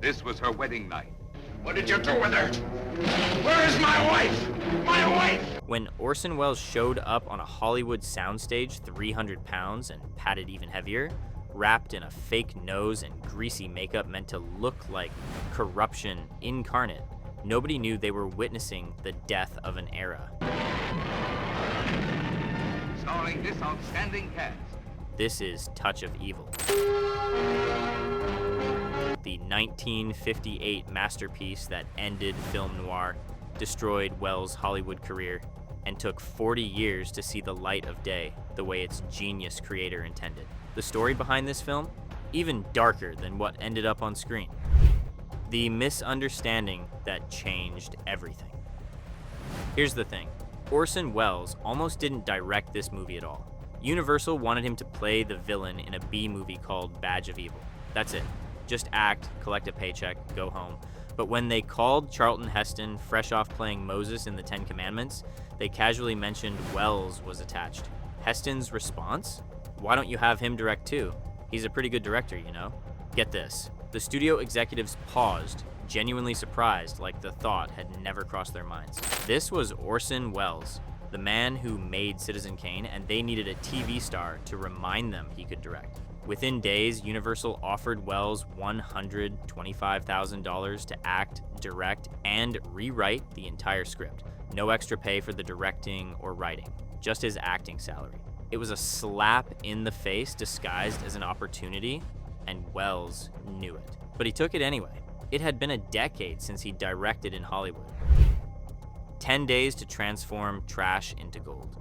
This was her wedding night. What did you do with her? Where is my wife? My wife! When Orson Welles showed up on a Hollywood soundstage 300 pounds and padded even heavier, wrapped in a fake nose and greasy makeup meant to look like corruption incarnate, nobody knew they were witnessing the death of an era. Starring this outstanding cast. This is Touch of Evil. The 1958 masterpiece that ended film noir, destroyed Welles' Hollywood career, and took 40 years to see the light of day the way its genius creator intended. The story behind this film, even darker than what ended up on screen. The misunderstanding that changed everything. Here's the thing, Orson Welles almost didn't direct this movie at all. Universal wanted him to play the villain in a B movie called Badge of Evil. That's it. Just act, collect a paycheck, go home. But when they called Charlton Heston fresh off playing Moses in the Ten Commandments, they casually mentioned Welles was attached. Heston's response? Why don't you have him direct too? He's a pretty good director, you know? Get this. The studio executives paused, genuinely surprised, like the thought had never crossed their minds. This was Orson Welles, the man who made Citizen Kane, and they needed a TV star to remind them he could direct. Within days, Universal offered Welles $125,000 to act, direct, and rewrite the entire script. No extra pay for the directing or writing, just his acting salary. It was a slap in the face disguised as an opportunity, and Welles knew it. But he took it anyway. It had been a decade since he directed in Hollywood. 10 days to transform trash into gold.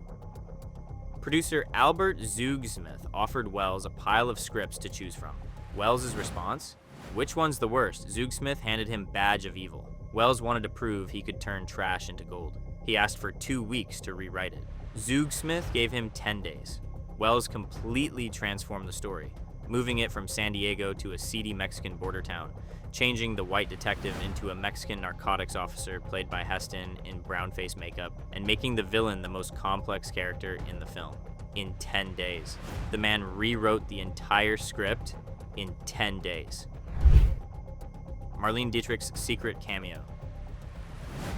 Producer Albert Zoogsmith offered Welles a pile of scripts to choose from. Welles' response? Which one's the worst? Zoogsmith handed him Badge of Evil. Welles wanted to prove he could turn trash into gold. He asked for 2 weeks to rewrite it. Zoogsmith gave him 10 days. Welles completely transformed the story, moving it from San Diego to a seedy Mexican border town, changing the white detective into a Mexican narcotics officer played by Heston in brown-face makeup, and making the villain the most complex character in the film. In 10 days. The man rewrote the entire script in 10 days. Marlene Dietrich's secret cameo.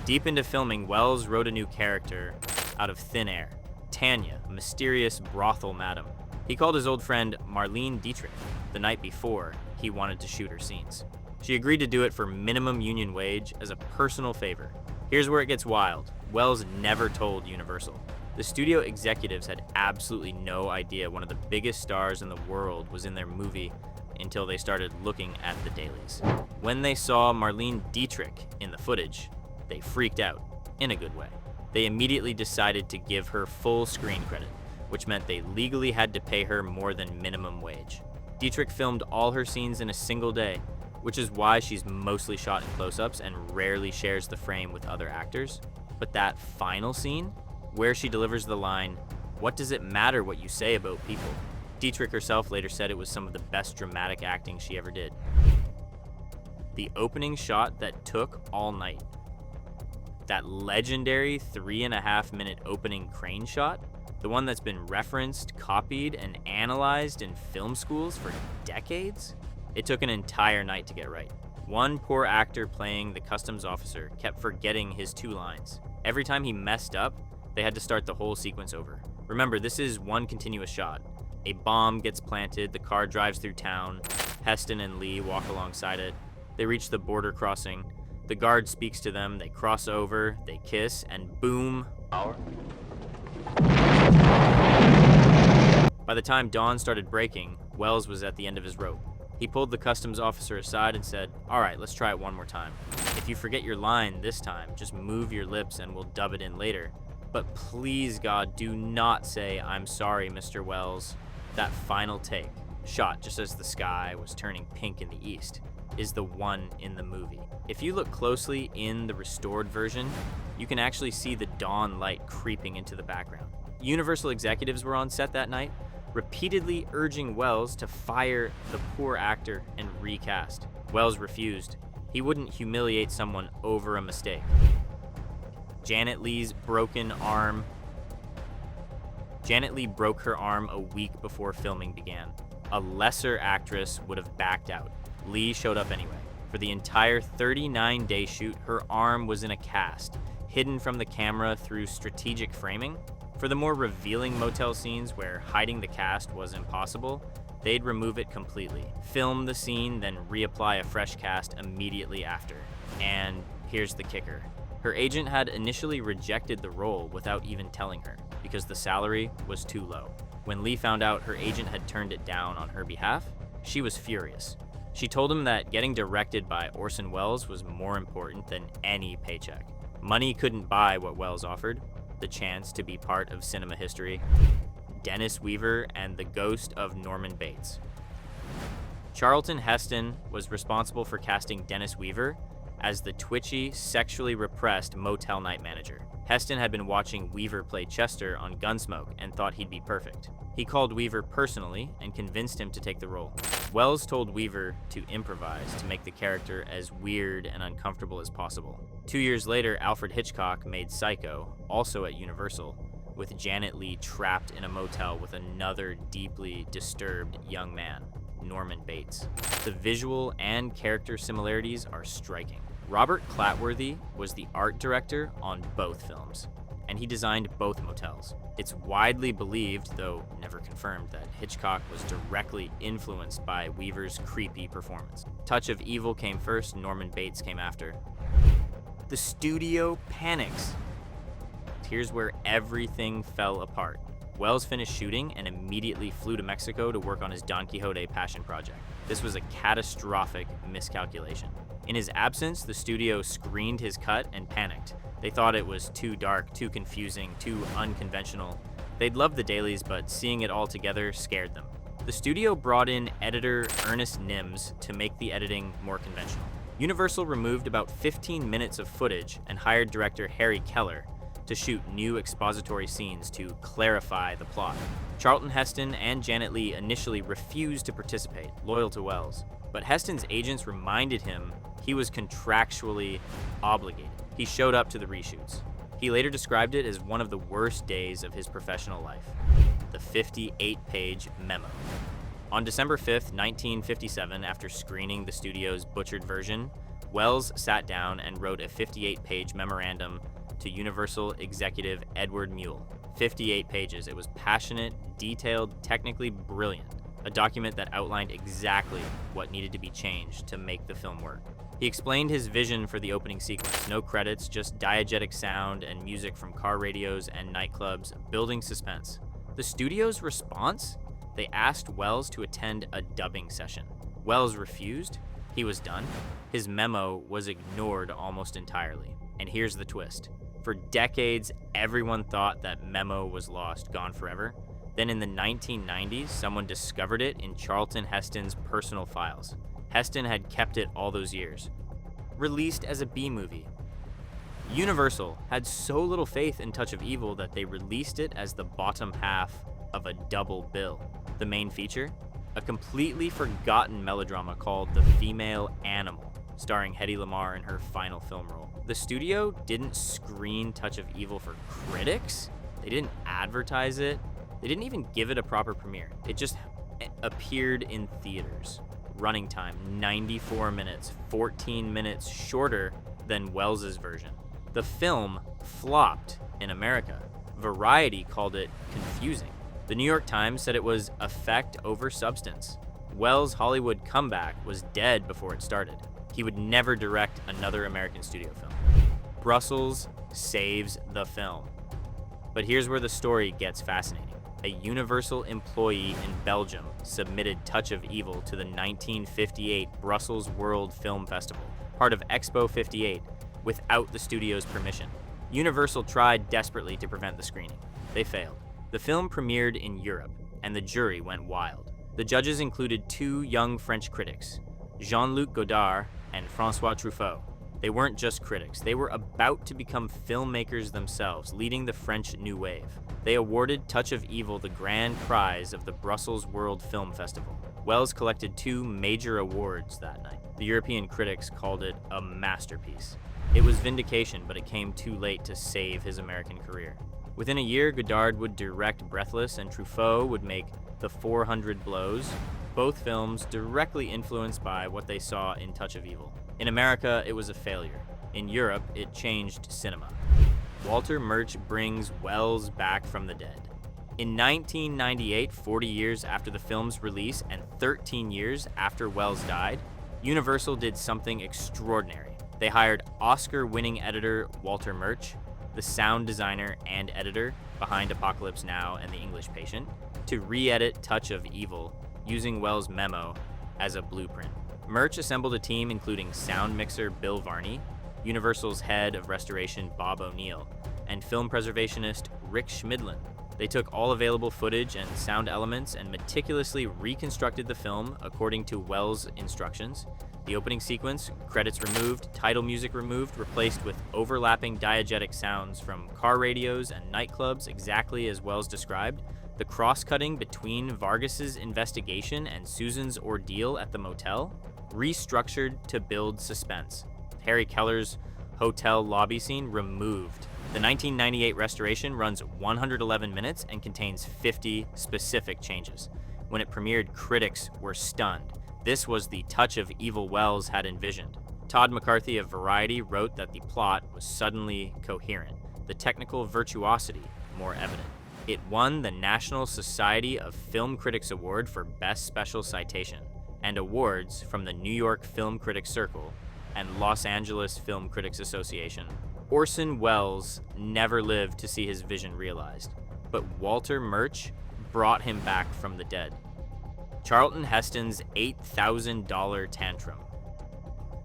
Deep into filming, Welles wrote a new character out of thin air. Tanya, a mysterious brothel madam. He called his old friend Marlene Dietrich the night before he wanted to shoot her scenes. She agreed to do it for minimum union wage as a personal favor. Here's where it gets wild. Welles never told Universal. The studio executives had absolutely no idea one of the biggest stars in the world was in their movie until they started looking at the dailies. When they saw Marlene Dietrich in the footage, they freaked out, in a good way. They immediately decided to give her full screen credit, which meant they legally had to pay her more than minimum wage. Dietrich filmed all her scenes in a single day, which is why she's mostly shot in close-ups and rarely shares the frame with other actors. But that final scene, where she delivers the line, "What does it matter what you say about people?" Dietrich herself later said it was some of the best dramatic acting she ever did. The opening shot that took all night. That legendary 3.5-minute opening crane shot, the one that's been referenced, copied, and analyzed in film schools for decades? It took an entire night to get right. One poor actor playing the customs officer kept forgetting his 2 lines. Every time he messed up, they had to start the whole sequence over. Remember, this is one continuous shot. A bomb gets planted, the car drives through town, Heston and Leigh walk alongside it. They reach the border crossing. The guard speaks to them, they cross over, they kiss, and boom. Hour? By the time dawn started breaking, Welles was at the end of his rope. He pulled the customs officer aside and said, "All right, let's try it one more time. If you forget your line this time, just move your lips and we'll dub it in later. But please, God, do not say, 'I'm sorry, Mr. Welles.'" That final take, shot just as the sky was turning pink in the east, is the one in the movie. If you look closely in the restored version, you can actually see the dawn light creeping into the background. Universal executives were on set that night, repeatedly urging Welles to fire the poor actor and recast. Welles refused. He wouldn't humiliate someone over a mistake. Janet Leigh's broken arm. Janet Leigh broke her arm a week before filming began. A lesser actress would have backed out. Leigh showed up anyway. For the entire 39-day shoot, her arm was in a cast, hidden from the camera through strategic framing. For the more revealing motel scenes where hiding the cast was impossible, they'd remove it completely, film the scene, then reapply a fresh cast immediately after. And here's the kicker. Her agent had initially rejected the role without even telling her, because the salary was too low. When Leigh found out her agent had turned it down on her behalf, she was furious. She told him that getting directed by Orson Welles was more important than any paycheck. Money couldn't buy what Welles offered, the chance to be part of cinema history, Dennis Weaver, and the ghost of Norman Bates. Charlton Heston was responsible for casting Dennis Weaver as the twitchy, sexually repressed motel night manager. Heston had been watching Weaver play Chester on Gunsmoke and thought he'd be perfect. He called Weaver personally and convinced him to take the role. Welles told Weaver to improvise to make the character as weird and uncomfortable as possible. 2 years later, Alfred Hitchcock made Psycho, also at Universal, with Janet Leigh trapped in a motel with another deeply disturbed young man, Norman Bates. The visual and character similarities are striking. Robert Clatworthy was the art director on both films, and he designed both motels. It's widely believed, though never confirmed, that Hitchcock was directly influenced by Weaver's creepy performance. Touch of Evil came first, Norman Bates came after. The studio panics. Here's where everything fell apart. Welles finished shooting and immediately flew to Mexico to work on his Don Quixote passion project. This was a catastrophic miscalculation. In his absence, the studio screened his cut and panicked. They thought it was too dark, too confusing, too unconventional. They'd loved the dailies, but seeing it all together scared them. The studio brought in editor Ernest Nims to make the editing more conventional. Universal removed about 15 minutes of footage and hired director Harry Keller to shoot new expository scenes to clarify the plot. Charlton Heston and Janet Leigh initially refused to participate, loyal to Welles, but Heston's agents reminded him he was contractually obligated. He showed up to the reshoots. He later described it as one of the worst days of his professional life. The 58-page Memo. On December 5th, 1957, after screening the studio's butchered version, Welles sat down and wrote a 58-page memorandum to Universal executive Edward Mule. 58 pages. It was passionate, detailed, technically brilliant. A document that outlined exactly what needed to be changed to make the film work. He explained his vision for the opening sequence. No credits, just diegetic sound and music from car radios and nightclubs, building suspense. The studio's response? They asked Welles to attend a dubbing session. Welles refused. He was done. His memo was ignored almost entirely. And here's the twist. For decades, everyone thought that Memo was lost, gone forever. Then in the 1990s, someone discovered it in Charlton Heston's personal files. Heston had kept it all those years. Released as a B-movie. Universal had so little faith in Touch of Evil that they released it as the bottom half of a double bill. The main feature? A completely forgotten melodrama called The Female Animal, starring Hedy Lamarr in her final film role. The studio didn't screen Touch of Evil for critics. They didn't advertise it. They didn't even give it a proper premiere. It just appeared in theaters. Running time, 94 minutes, 14 minutes shorter than Welles's version. The film flopped in America. Variety called it confusing. The New York Times said it was effect over substance. Welles' Hollywood comeback was dead before it started. He would never direct another American studio film. Brussels saves the film. But here's where the story gets fascinating. A Universal employee in Belgium submitted Touch of Evil to the 1958 Brussels World Film Festival, part of Expo 58, without the studio's permission. Universal tried desperately to prevent the screening. They failed. The film premiered in Europe, and the jury went wild. The judges included two young French critics, Jean-Luc Godard and François Truffaut. They weren't just critics. They were about to become filmmakers themselves, leading the French New Wave. They awarded Touch of Evil the grand prize of the Brussels World Film Festival. Welles collected two major awards that night. The European critics called it a masterpiece. It was vindication, but it came too late to save his American career. Within a year, Godard would direct Breathless, and Truffaut would make The 400 Blows, both films directly influenced by what they saw in Touch of Evil. In America, it was a failure. In Europe, it changed cinema. Walter Murch brings Welles back from the dead. In 1998, 40 years after the film's release and 13 years after Welles died, Universal did something extraordinary. They hired Oscar-winning editor Walter Murch, the sound designer and editor behind Apocalypse Now and The English Patient, to re-edit Touch of Evil using Welles' Memo as a blueprint. Murch assembled a team including sound mixer Bill Varney, Universal's head of restoration Bob O'Neill, and film preservationist Rick Schmidlin. They took all available footage and sound elements and meticulously reconstructed the film according to Welles' instructions. The opening sequence, credits removed, title music removed, replaced with overlapping diegetic sounds from car radios and nightclubs exactly as Welles described. The cross-cutting between Vargas's investigation and Susan's ordeal at the motel, restructured to build suspense. Harry Keller's hotel lobby scene removed. The 1998 restoration runs 111 minutes and contains 50 specific changes. When it premiered, critics were stunned. This was the Touch of Evil Welles had envisioned. Todd McCarthy of Variety wrote that the plot was suddenly coherent, the technical virtuosity more evident. It won the National Society of Film Critics Award for Best Special Citation, and awards from the New York Film Critics Circle and Los Angeles Film Critics Association. Orson Welles never lived to see his vision realized, but Walter Murch brought him back from the dead. Charlton Heston's $8,000 Tantrum.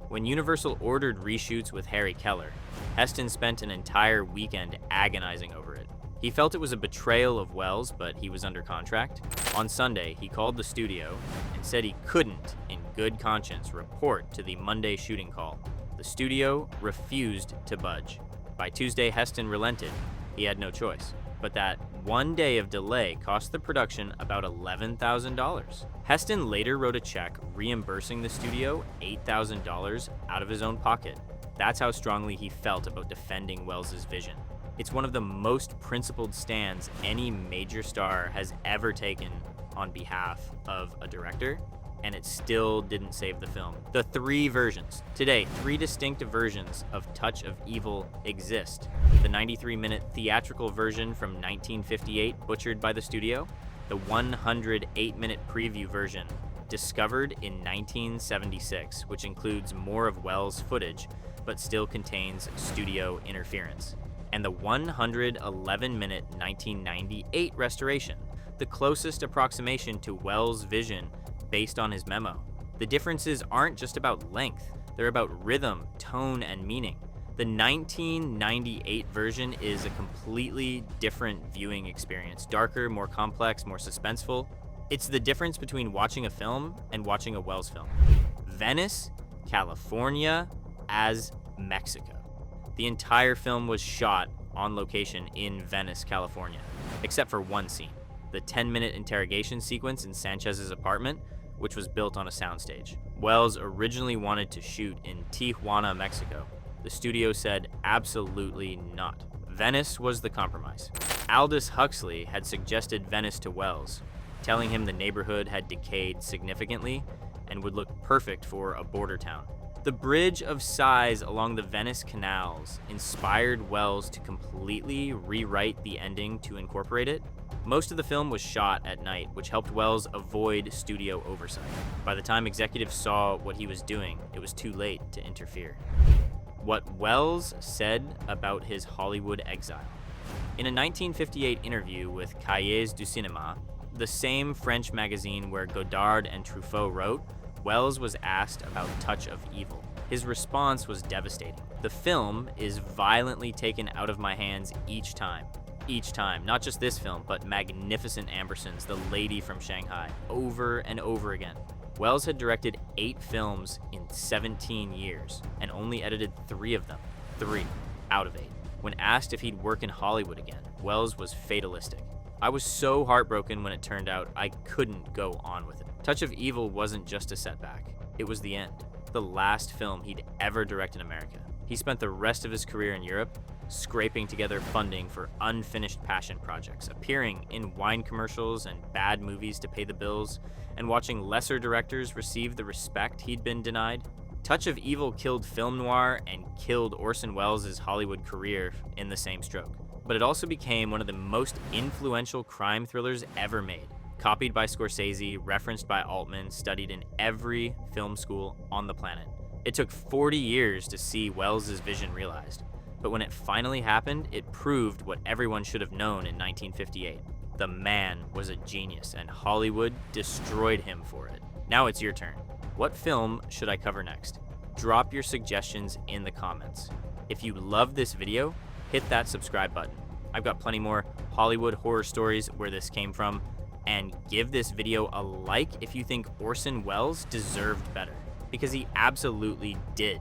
When Universal ordered reshoots with Harry Keller, Heston spent an entire weekend agonizing over it. He felt it was a betrayal of Welles, but he was under contract. On Sunday, he called the studio and said he couldn't, in good conscience, report to the Monday shooting call. The studio refused to budge. By Tuesday, Heston relented. He had no choice. But that one day of delay cost the production about $11,000. Heston later wrote a check reimbursing the studio $8,000 out of his own pocket. That's how strongly he felt about defending Welles' vision. It's one of the most principled stands any major star has ever taken on behalf of a director, and it still didn't save the film. The three versions. Today, three distinct versions of Touch of Evil exist. The 93-minute theatrical version from 1958, butchered by the studio. The 108-minute preview version, discovered in 1976, which includes more of Welles' footage, but still contains studio interference. And the 111-minute 1998 restoration, the closest approximation to Welles' vision based on his memo. The differences aren't just about length, they're about rhythm, tone, and meaning. The 1998 version is a completely different viewing experience, darker, more complex, more suspenseful. It's the difference between watching a film and watching a Welles film. Venice, California, as Mexico. The entire film was shot on location in Venice, California, except for one scene, the 10-minute interrogation sequence in Sanchez's apartment, which was built on a soundstage. Welles originally wanted to shoot in Tijuana, Mexico. The studio said absolutely not. Venice was the compromise. Aldous Huxley had suggested Venice to Welles, telling him the neighborhood had decayed significantly and would look perfect for a border town. The bridge of sighs along the Venice canals inspired Welles to completely rewrite the ending to incorporate it. Most of the film was shot at night, which helped Welles avoid studio oversight. By the time executives saw what he was doing, it was too late to interfere. What Welles said about his Hollywood exile. In a 1958 interview with Cahiers du Cinéma, the same French magazine where Godard and Truffaut wrote, Welles was asked about Touch of Evil. His response was devastating. The film is violently taken out of my hands each time. Each time, not just this film, but Magnificent Amberson's The Lady from Shanghai, over and over again. Welles had directed 8 films in 17 years, and only edited 3 of them. 3 out of 8. When asked if he'd work in Hollywood again, Welles was fatalistic. I was so heartbroken when it turned out I couldn't go on with it. Touch of Evil wasn't just a setback. It was the end. The last film he'd ever direct in America. He spent the rest of his career in Europe, scraping together funding for unfinished passion projects, appearing in wine commercials and bad movies to pay the bills, and watching lesser directors receive the respect he'd been denied. Touch of Evil killed film noir and killed Orson Welles' Hollywood career in the same stroke. But it also became one of the most influential crime thrillers ever made. Copied by Scorsese, referenced by Altman, studied in every film school on the planet. It took 40 years to see Welles' vision realized. But when it finally happened, it proved what everyone should have known in 1958. The man was a genius, and Hollywood destroyed him for it. Now it's your turn. What film should I cover next? Drop your suggestions in the comments. If you love this video, hit that subscribe button. I've got plenty more Hollywood horror stories where this came from, and give this video a like if you think Orson Welles deserved better, because he absolutely did.